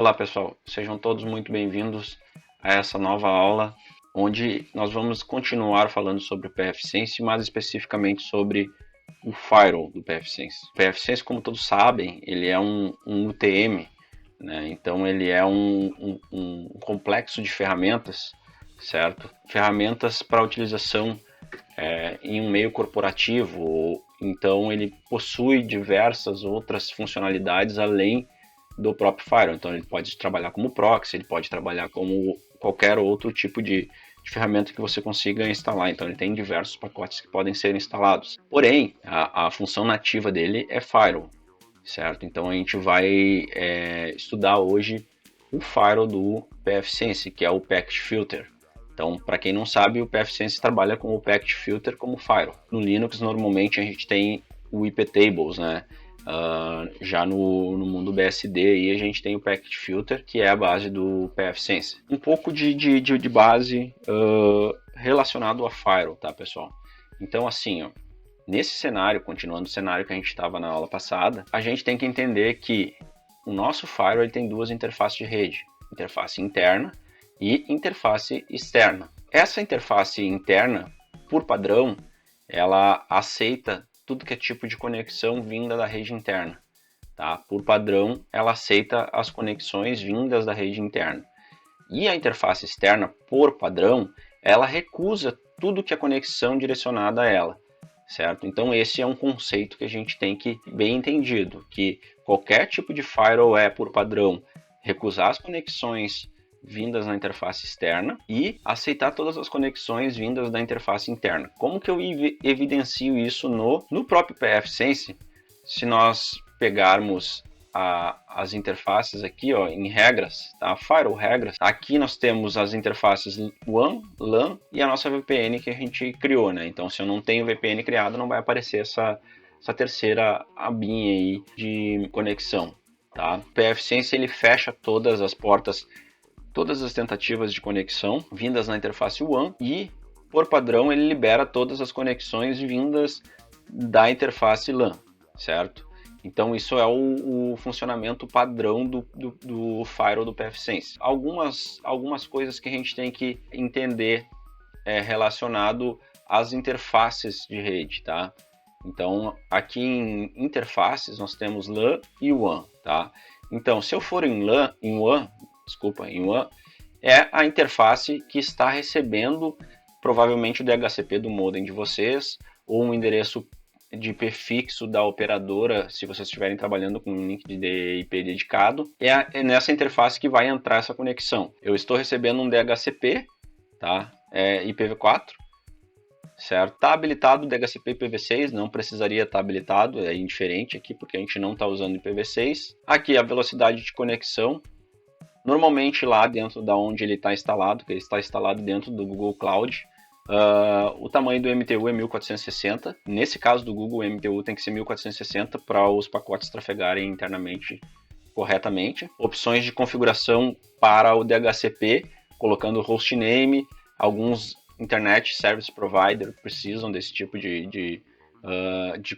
Olá pessoal, sejam todos muito bem-vindos a essa nova aula, onde nós vamos continuar falando sobre o pfSense, mais especificamente sobre o Firewall do pfSense. O pfSense, como todos sabem, ele é um UTM, né? Então ele é um complexo de ferramentas, certo? Ferramentas para utilização em um meio corporativo, então ele possui diversas outras funcionalidades além do próprio Firewall. Então ele pode trabalhar como proxy, ele pode trabalhar como qualquer outro tipo de ferramenta que você consiga instalar. Então ele tem diversos pacotes que podem ser instalados. Porém, a função nativa dele é Firewall, certo? Então a gente vai estudar hoje o Firewall do pfSense, que é o Packet Filter. Então, para quem não sabe, o pfSense trabalha com o Packet Filter como Firewall. No Linux, normalmente a gente tem o iptables, né? Já no mundo BSD aí a gente tem o Packet Filter, que é a base do pfSense. Um pouco de base relacionado a Firewall, tá, pessoal? Então, assim, ó, nesse cenário, continuando o cenário que a gente estava na aula passada, a gente tem que entender que o nosso Firewall tem duas interfaces de rede, interface interna e interface externa. Essa interface interna, por padrão, ela aceita tudo que é tipo de conexão vinda da rede interna. Tá? Por padrão, ela aceita as conexões vindas da rede interna. E a interface externa, por padrão, ela recusa tudo que é conexão direcionada a ela. Certo? Então esse é um conceito que a gente tem que bem entendido, que qualquer tipo de firewall é, por padrão, recusar as conexões vindas na interface externa e aceitar todas as conexões vindas da interface interna. Como que eu evidencio isso no próprio pfSense? Se nós pegarmos as interfaces aqui, ó, em regras, tá? Firewall regras. Aqui nós temos as interfaces WAN, LAN e a nossa VPN que a gente criou, né? Então, se eu não tenho VPN criado, não vai aparecer essa terceira abinha aí de conexão, tá? O pfSense ele fecha todas as portas, todas as tentativas de conexão vindas na interface WAN e, por padrão, ele libera todas as conexões vindas da interface LAN, certo? Então isso é o funcionamento padrão do Firewall do pfSense. Algumas coisas que a gente tem que entender relacionado às interfaces de rede, tá? Então aqui em interfaces nós temos LAN e WAN, tá? Então se eu for em WAN, é a interface que está recebendo provavelmente o DHCP do modem de vocês ou um endereço de IP fixo da operadora, se vocês estiverem trabalhando com um link de IP dedicado, é nessa interface que vai entrar essa conexão. Eu estou recebendo um DHCP, tá? IPv4, certo? Está habilitado o DHCP IPv6, não precisaria estar habilitado, é indiferente aqui porque a gente não está usando IPv6. Aqui a velocidade de conexão, normalmente lá dentro da onde ele está instalado, que ele está instalado dentro do Google Cloud. O tamanho do MTU é 1460. Nesse caso do Google, o MTU tem que ser 1460 para os pacotes trafegarem internamente corretamente. Opções de configuração para o DHCP, colocando hostname. Alguns Internet Service Provider precisam desse tipo de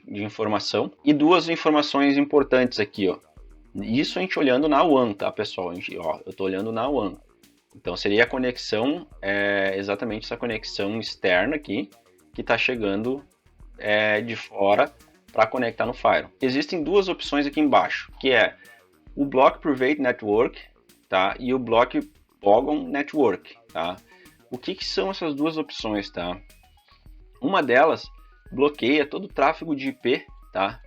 informação. E duas informações importantes aqui, ó. Isso a gente olhando na WAN, tá, pessoal? Eu estou olhando na WAN. Então seria a conexão, exatamente essa conexão externa aqui, que está chegando de fora para conectar no Firewall. Existem duas opções aqui embaixo, que é o Block Private Network, tá? E o Block Pogon Network, tá? O que são essas duas opções, tá? Uma delas bloqueia todo o tráfego de IP, tá?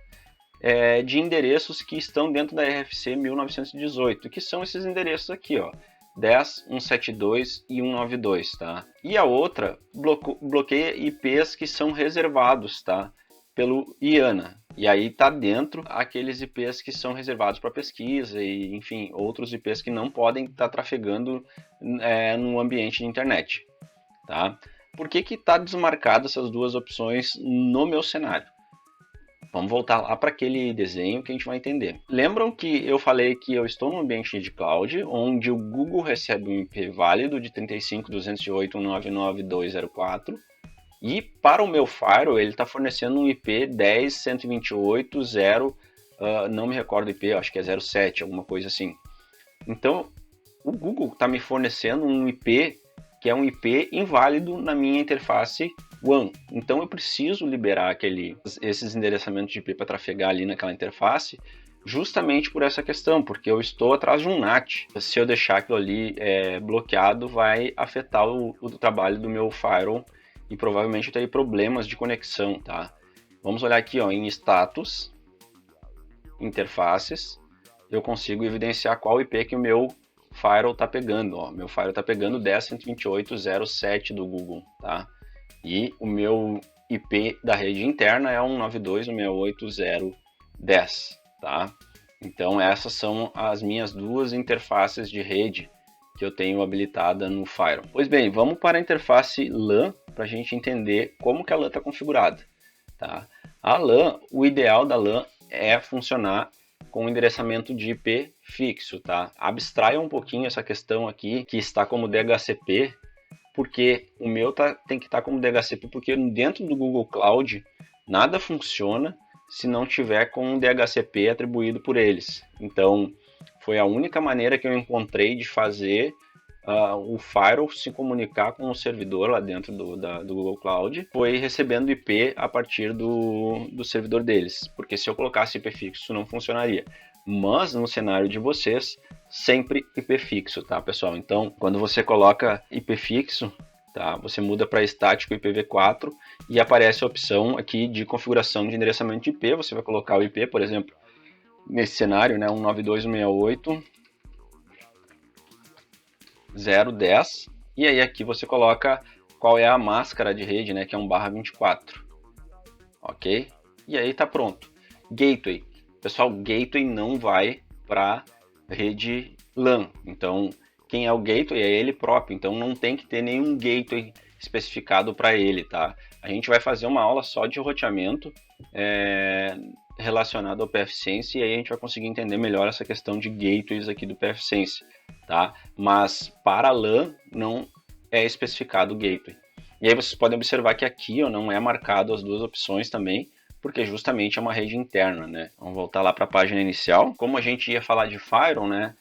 De endereços que estão dentro da RFC 1918, que são esses endereços aqui, ó. 10, 172 e 192, tá? E a outra bloqueia IPs que são reservados, tá? Pelo IANA. E aí tá dentro aqueles IPs que são reservados para pesquisa e, enfim, outros IPs que não podem estar trafegando no ambiente de internet, tá? Por que está desmarcado essas duas opções no meu cenário? Vamos voltar lá para aquele desenho que a gente vai entender. Lembram que eu falei que eu estou num ambiente de cloud, onde o Google recebe um IP válido de 35.208.199.204 e para o meu Firewall ele está fornecendo um IP 10.128.0, não me recordo o IP, acho que é 07, alguma coisa assim. Então, o Google está me fornecendo um IP que é um IP inválido na minha interface WAN. Então, eu preciso liberar esses endereçamentos de IP para trafegar ali naquela interface, justamente por essa questão, porque eu estou atrás de um NAT. Se eu deixar aquilo ali bloqueado, vai afetar o trabalho do meu firewall e provavelmente eu terei problemas de conexão, tá? Vamos olhar aqui, ó, em status, interfaces, eu consigo evidenciar qual IP que o meu firewall está pegando. Ó. Meu firewall está pegando 10.128.0.7 do Google, tá? E o meu IP da rede interna é 192.168.0.10, tá? Então essas são as minhas duas interfaces de rede que eu tenho habilitada no firewall. Pois bem, vamos para a interface LAN para a gente entender como que a LAN está configurada, tá? A LAN, o ideal da LAN é funcionar com endereçamento de IP fixo, tá? Abstraia um pouquinho essa questão aqui, que está como DHCP, porque o meu tem que estar como DHCP, porque dentro do Google Cloud nada funciona se não tiver com um DHCP atribuído por eles. Então, foi a única maneira que eu encontrei de fazer o firewall se comunicar com o servidor lá dentro do Google Cloud, foi recebendo IP a partir do servidor deles, porque se eu colocasse IP fixo não funcionaria. Mas no cenário de vocês, sempre IP fixo, tá, pessoal? Então, quando você coloca IP fixo, tá, você muda para estático IPv4 e aparece a opção aqui de configuração de endereçamento de IP. Você vai colocar o IP, por exemplo, nesse cenário, né, 192.168.0.10, e aí aqui você coloca qual é a máscara de rede, né, que é 1/24, ok? E aí tá pronto. Gateway, pessoal, gateway não vai para rede LAN, então quem é o gateway é ele próprio, então não tem que ter nenhum gateway especificado para ele, tá? A gente vai fazer uma aula só de roteamento relacionado ao pfSense, e aí a gente vai conseguir entender melhor essa questão de gateways aqui do pfSense, tá? Mas para LAN não é especificado o gateway. E aí vocês podem observar que aqui ó, não é marcado as duas opções também, porque justamente é uma rede interna, né? Vamos voltar lá para a página inicial. Como a gente ia falar de firewall, né?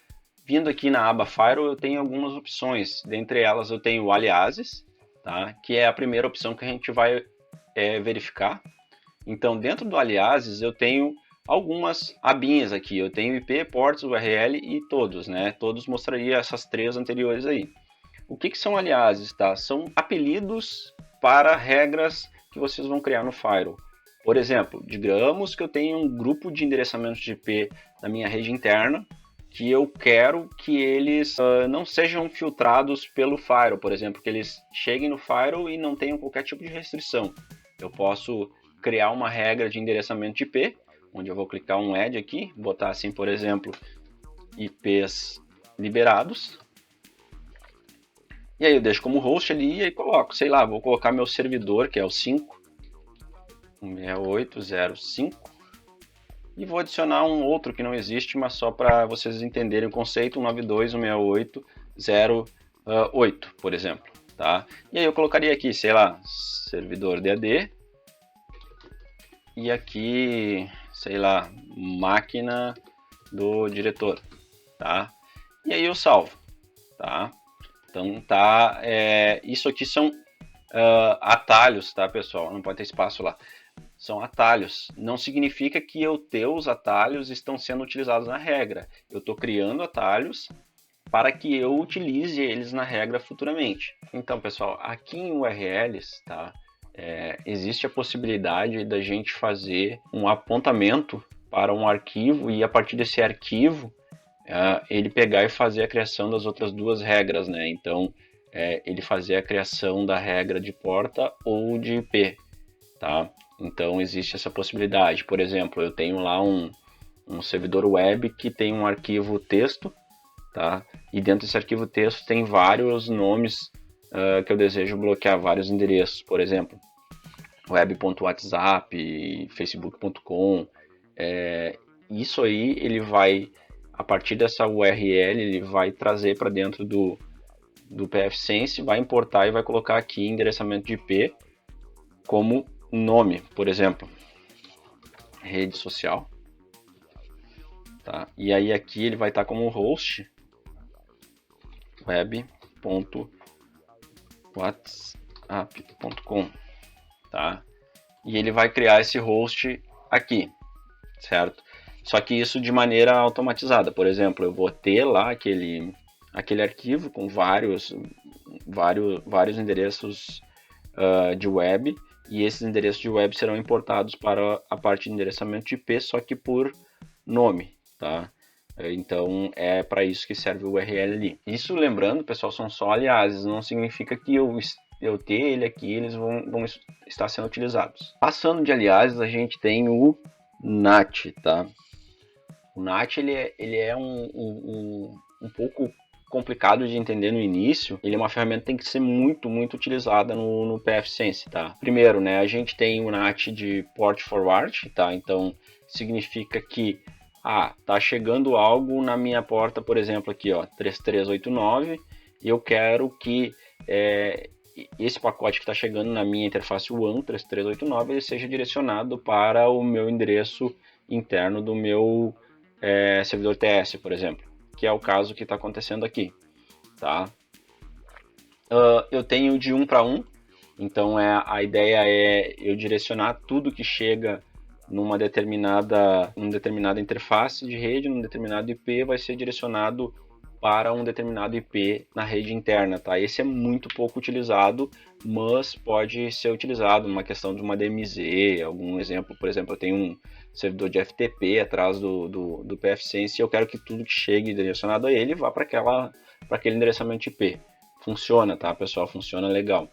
Vindo aqui na aba firewall eu tenho algumas opções. Dentre elas eu tenho o aliases, tá? Que é a primeira opção que a gente vai verificar. Então, dentro do aliases, eu tenho algumas abinhas aqui. Eu tenho IP, ports, URL e todos, né? Todos mostraria essas três anteriores aí. O que são aliases, tá? São apelidos para regras que vocês vão criar no firewall. Por exemplo, digamos que eu tenho um grupo de endereçamentos de IP na minha rede interna que eu quero que eles não sejam filtrados pelo firewall, por exemplo, que eles cheguem no firewall e não tenham qualquer tipo de restrição. Eu posso criar uma regra de endereçamento de IP, onde eu vou clicar um add aqui, botar assim, por exemplo, IPs liberados. E aí eu deixo como host ali e aí coloco, sei lá, vou colocar meu servidor, que é o 5.168.0.5, e vou adicionar um outro que não existe, mas só para vocês entenderem o conceito, 192.168.0.8, por exemplo, tá? E aí eu colocaria aqui, sei lá, servidor DAD, e aqui, sei lá, máquina do diretor, tá? E aí eu salvo, tá? Então tá, isso aqui são atalhos, tá, pessoal? Não pode ter espaço lá. São atalhos. Não significa que os teus atalhos estão sendo utilizados na regra. Eu estou criando atalhos para que eu utilize eles na regra futuramente. Então, pessoal, aqui em URLs, tá? Existe a possibilidade da gente fazer um apontamento para um arquivo e a partir desse arquivo ele pegar e fazer a criação das outras duas regras, né? Então, ele fazer a criação da regra de porta ou de IP, tá? Então, existe essa possibilidade. Por exemplo, eu tenho lá um servidor web que tem um arquivo texto, tá? E dentro desse arquivo texto tem vários nomes que eu desejo bloquear, vários endereços, por exemplo, web.whatsapp, facebook.com. Isso aí ele vai, a partir dessa URL, ele vai trazer para dentro do pfSense, vai importar e vai colocar aqui endereçamento de IP como nome, por exemplo, rede social, tá? E aí aqui ele vai estar como host web.whatsapp.com, tá? E ele vai criar esse host aqui, certo? Só que isso de maneira automatizada. Por exemplo, eu vou ter lá aquele arquivo com vários endereços de web, e esses endereços de web serão importados para a parte de endereçamento de IP, só que por nome, tá? Então é para isso que serve o URL ali. Isso, lembrando, pessoal, são só aliases, não significa que eu ter ele aqui, eles vão estar sendo utilizados. Passando de aliases, a gente tem o NAT, tá? O NAT ele é um pouco complicado de entender no início. Ele é uma ferramenta que tem que ser muito utilizada no pfSense, tá? Primeiro, né, a gente tem o NAT de Port Forward, tá? Então significa que tá chegando algo na minha porta, por exemplo, aqui, ó, 3389, e eu quero que esse pacote que está chegando na minha interface WAN 3389 ele seja direcionado para o meu endereço interno do meu servidor TS, por exemplo, que é o caso que está acontecendo aqui, tá? Eu tenho de 1 para 1, então a ideia é eu direcionar tudo que chega numa determinada interface de rede, num determinado IP, vai ser direcionado para um determinado IP na rede interna, tá? Esse é muito pouco utilizado, mas pode ser utilizado numa questão de uma DMZ, algum exemplo, por exemplo, eu tenho um servidor de FTP atrás do pfSense e eu quero que tudo que chegue direcionado a ele vá para aquele endereçamento de IP. Funciona, tá, pessoal? Funciona legal.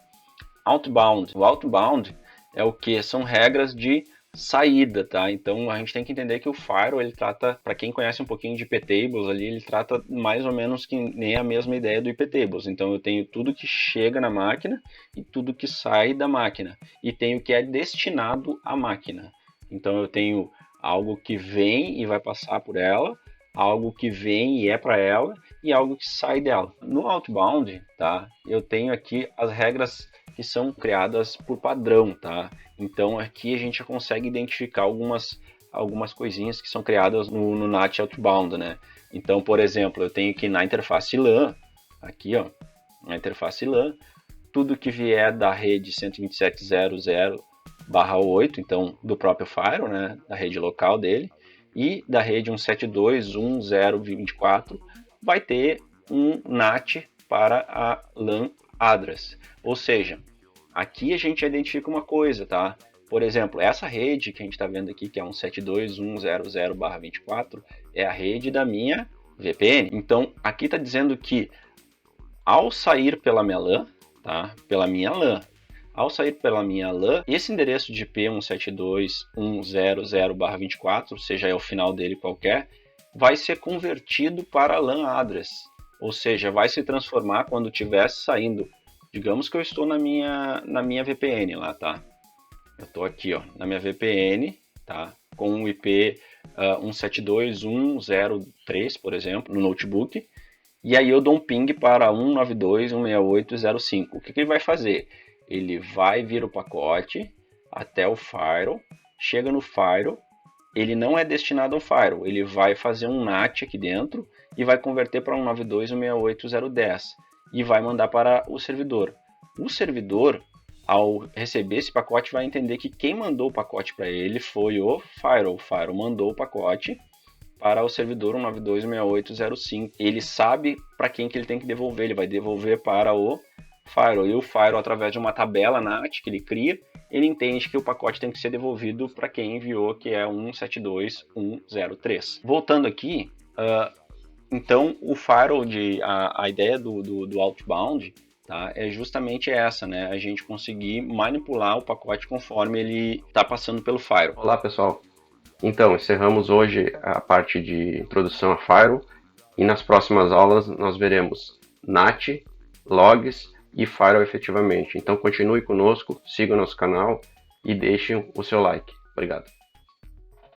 Outbound. O outbound é o que? São regras de saída, tá? Então a gente tem que entender que o firewall, ele trata, para quem conhece um pouquinho de IP-tables ali, ele trata mais ou menos que nem a mesma ideia do IP-tables. Então eu tenho tudo que chega na máquina e tudo que sai da máquina, e tenho o que é destinado à máquina. Então eu tenho algo que vem e vai passar por ela, algo que vem e é para ela, e algo que sai dela. No outbound, tá? Eu tenho aqui as regras que são criadas por padrão, tá? Então aqui a gente já consegue identificar algumas coisinhas que são criadas no NAT Outbound, né? Então, por exemplo, eu tenho aqui na interface LAN, aqui ó, na interface LAN, tudo que vier da rede 127.0.0/8, então do próprio firewall, né, da rede local dele, e da rede 172.1.0.24 vai ter um NAT para a LAN address. Ou seja, aqui a gente identifica uma coisa, tá? Por exemplo, essa rede que a gente está vendo aqui, que é 172.1.0.0/24, é a rede da minha VPN. Então, aqui está dizendo que ao sair pela minha LAN, tá? Pela minha LAN, ao sair pela minha LAN, esse endereço de IP 172.1.0.0/24, seja é o final dele qualquer, vai ser convertido para LAN address. Ou seja, vai se transformar quando estiver saindo. Digamos que eu estou na minha VPN lá, tá? Eu estou aqui, ó, na minha VPN, tá? Com o IP 172.1.0.3, por exemplo, no notebook. E aí eu dou um ping para 192.168.0.5. O que ele vai fazer? Ele vai vir o pacote até o firewall, chega no firewall, ele não é destinado ao firewall, ele vai fazer um NAT aqui dentro e vai converter para 192.168.0.10 e vai mandar para o servidor. O servidor, ao receber esse pacote, vai entender que quem mandou o pacote para ele foi o firewall. O firewall mandou o pacote para o servidor 192.168.0.5. Ele sabe para quem que ele tem que devolver, ele vai devolver para o firewall. E o firewall, através de uma tabela NAT que ele cria, ele entende que o pacote tem que ser devolvido para quem enviou, que é 172.1.0.3. Voltando aqui, então o firewall, a ideia do outbound, tá, é justamente essa, né? A gente conseguir manipular o pacote conforme ele está passando pelo firewall. Olá pessoal, então encerramos hoje a parte de introdução a firewall e nas próximas aulas nós veremos NAT, logs e firewall efetivamente. Então continue conosco, siga o nosso canal e deixem o seu like. Obrigado.